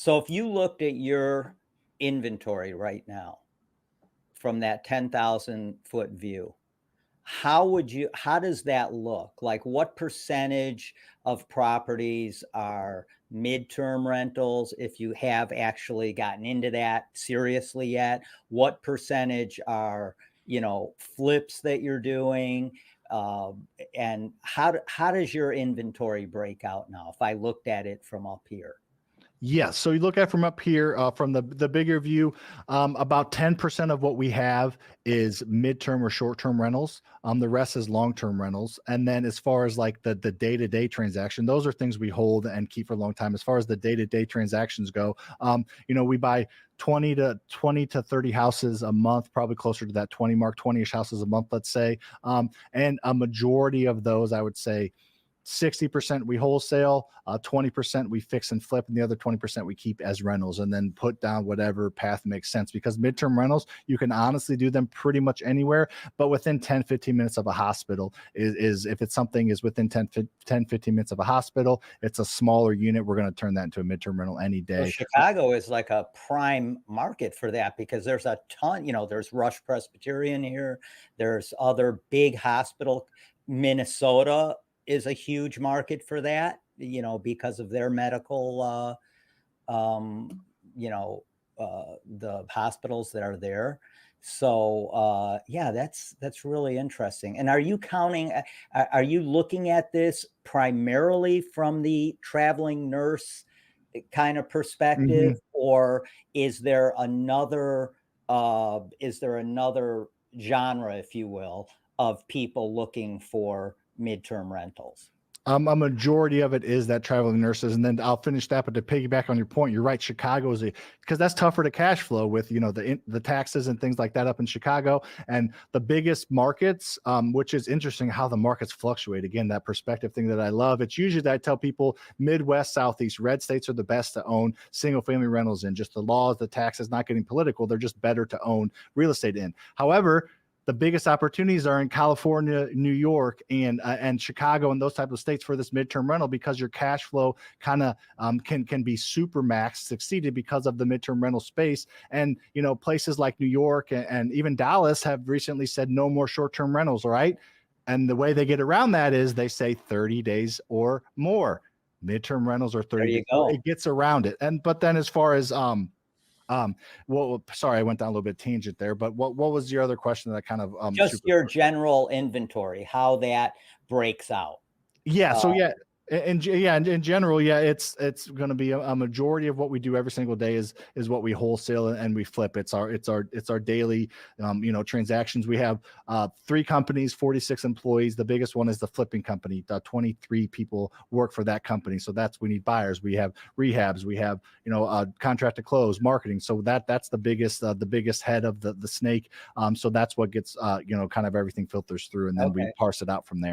So if you looked at your inventory right now from that 10,000-foot view, how does that look? Like, what percentage of properties are midterm rentals, if you have actually gotten into that seriously yet? What percentage are, flips that you're doing? And how does your inventory break out now if I looked at it from up here? Yes. So you look at from up here, from the bigger view, about 10% of what we have is midterm or short-term rentals. The rest is long-term rentals. And then as far as like the day-to-day transaction, those are things we hold and keep for a long time. As far as the day-to-day transactions go, we buy 20 to 30 houses a month, probably closer to that 20 mark, 20-ish houses a month, let's say. And a majority of those, I would say, 60% we wholesale, 20% we fix and flip, and the other 20% we keep as rentals and then put down whatever path makes sense. Because midterm rentals, you can honestly do them pretty much anywhere, but within 10, 15 minutes of a hospital is if it's something is within 10, 15 minutes of a hospital, it's a smaller unit. We're going to turn that into a midterm rental any day. Well, Chicago is like a prime market for that because there's a ton, there's Rush Presbyterian here. There's other big hospital. Minnesota is a huge market for that, because of their medical, the hospitals that are there. So, yeah, that's really interesting. And are you looking at this primarily from the traveling nurse kind of perspective, or is there another genre, if you will, of people looking for midterm rentals? A majority of it is that traveling nurses. And then I'll finish that, but to piggyback on your point, you're right. Chicago is because that's tougher to cash flow with, the taxes and things like that up in Chicago. And the biggest markets, which is interesting how the markets fluctuate. Again, that perspective thing that I love. It's usually that I tell people Midwest, Southeast, red states are the best to own single family rentals in. Just the laws, the taxes, not getting political. They're just better to own real estate in. However, the biggest opportunities are in California, New York, and Chicago, and those type of states for this midterm rental, because your cash flow kind of can be super max succeeded because of the midterm rental space. And places like New York and even Dallas have recently said no more short-term rentals. All right, and the way they get around that is they say 30 days or more. Midterm rentals are 30 days. It gets around it. But then as far as well, sorry, I went down a little bit tangent there, but what was your other question that I kind of just your general inventory, how that breaks out? Yeah. So in general, it's going to be a majority of what we do every single day is what we wholesale and we flip. It's our daily transactions. We have 3 companies, 46 employees. The biggest one is the flipping company. 23 people work for that company. So we need buyers. We have rehabs. We have contract to close, marketing. So that's the biggest head of the snake. So that's what gets kind of everything filters through, and then we parse it out from there.